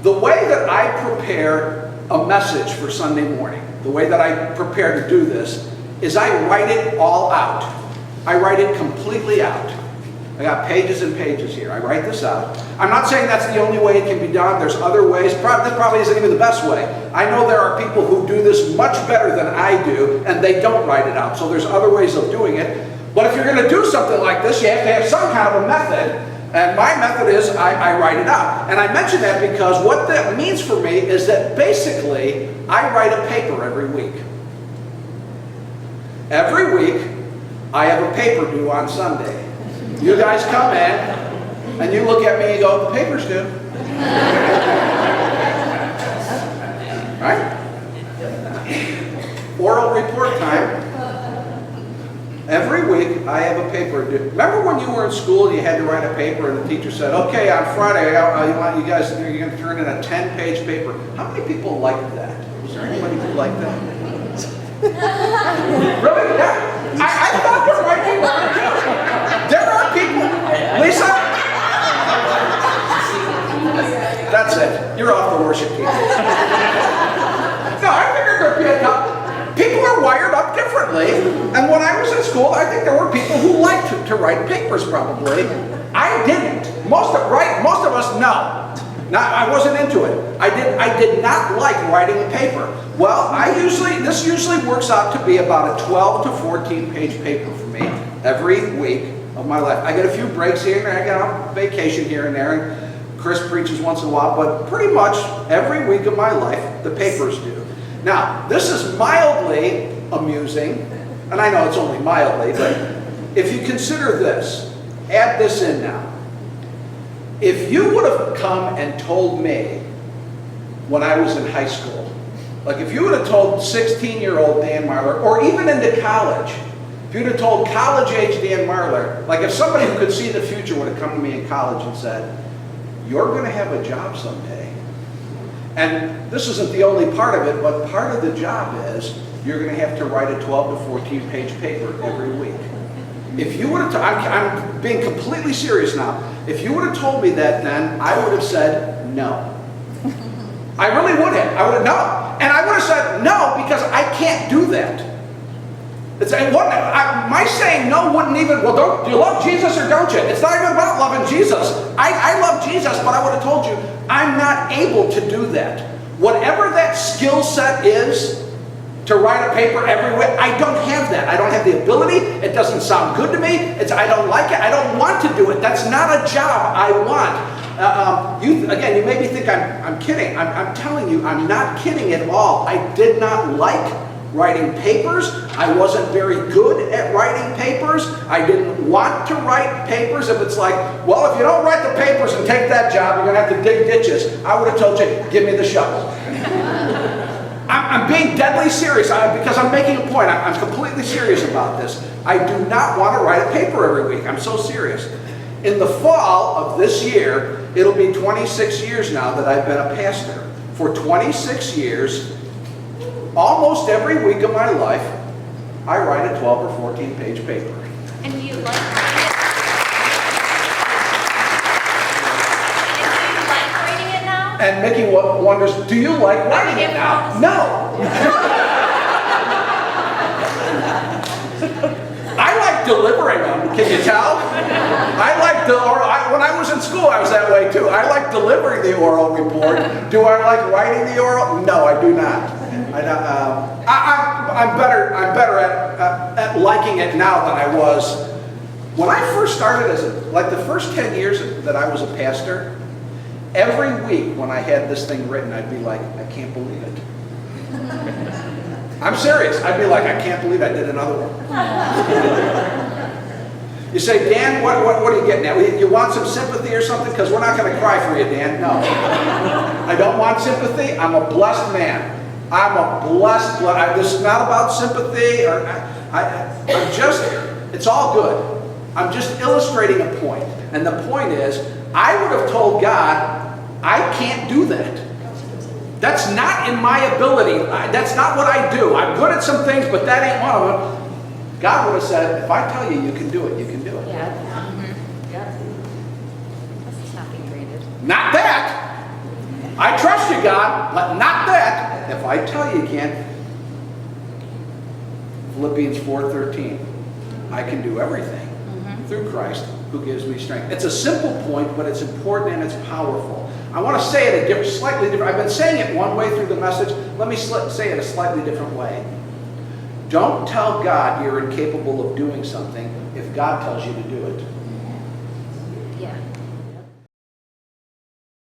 The way that I prepare a message for Sunday morning, the way that I prepare to do this, is I write it all out. I write it completely out. I got pages and pages here. I write this out. I'm not saying that's the only way it can be done. There's other ways. This probably isn't even the best way. I know there are people who do this much better than I do, and they don't write it out. So there's other ways of doing it. But if you're going to do something like this, you have to have some kind of a method. And my method is I write it out. And I mention that because what that means for me is that basically I write a paper every week. Every week I have a paper due on Sunday. You guys come in and you look at me and you go, the paper's due. Right? Oral report time. Every week I have a paper due. Remember when you were in school and you had to write a paper and the teacher said, okay, on Friday I want you guys, you're going to turn in a 10-page paper. How many people liked that? Was there anybody who liked that? Really? Yeah. I thought the right people were too. There are people. Lisa? That's it. You're off the worship team. No, I figured there'd be enough. People are wired up differently. And when I was in school, I think there were people who liked to write papers probably. I didn't. Most of us, no. I wasn't into it. I did not like writing a paper. Well, this usually works out to be about a 12 to 14 page paper for me every week of my life. I get a few breaks here and there. I get on vacation here and there, and Chris preaches once in a while, but pretty much every week of my life, the paper's due. Now, this is mildly amusing, and I know it's only mildly, but if you consider this, add this in now. If you would have come and told me when I was in high school, like if you would have told 16-year-old Dan Marler, or even into college, if you'd have told college-age Dan Marler, like if somebody who could see the future would have come to me in college and said, you're going to have a job someday. And this isn't the only part of it, but part of the job is you're going to have to write a 12 to 14 page paper every week. If you would have, I'm being completely serious now. If you would have told me that then, I would have said no. I really would have. I would have no. And I would have said no because I can't do that. My saying no wouldn't even, well, do you love Jesus or don't you? It's not even about loving Jesus. I love Jesus, but I would have told you, I'm not able to do that. Whatever that skill set is to write a paper every week, I don't have that. I don't have the ability. It doesn't sound good to me. I don't like it. I don't want to do it. That's not a job I want. You maybe think I'm kidding. I'm telling you, I'm not kidding at all. I did not like writing papers. I wasn't very good at writing papers. I didn't want to write papers. If it's like, well, if you don't write the papers and take that job, you're going to have to dig ditches. I would have told you, give me the shovel. I'm being deadly serious because I'm making a point. I'm completely serious about this. I do not want to write a paper every week. I'm so serious. In the fall of this year, it'll be 26 years now that I've been a pastor. For 26 years, almost every week of my life, I write a 12 or 14 page paper. And do you like writing it? And do you like writing it now? And Mickey wonders, do you like writing it now? No. I like delivering them, can you tell? When I was in school, I was that way too. I like delivering the oral report. Do I like writing the oral? No, I do not. I'm better at liking it now than I was when I first started the first 10 years that I was a pastor. Every week when I had this thing written, I'd be like, I can't believe it. I'm serious. I'd be like, I can't believe I did another one. You say, Dan, what are you getting at? You want some sympathy or something? Because we're not going to cry for you, Dan. No. I don't want sympathy. I'm a blessed man. I'm a blessed. This is not about sympathy. It's all good. I'm just illustrating a point. And the point is, I would have told God, I can't do that. That's not in my ability. That's not what I do. I'm good at some things, but that ain't one of them. God would have said, if I tell you you can do it, you can do it. Yeah. Mm-hmm. Yeah. This is not being graded. Not that. I trust you, God, but not that. If I tell you you can't, Philippians 4:13, I can do everything through Christ who gives me strength. It's a simple point, but it's important and it's powerful. I want to say it slightly different. I've been saying it one way through the message. Let me say it a slightly different way. Don't tell God you're incapable of doing something if God tells you to do it.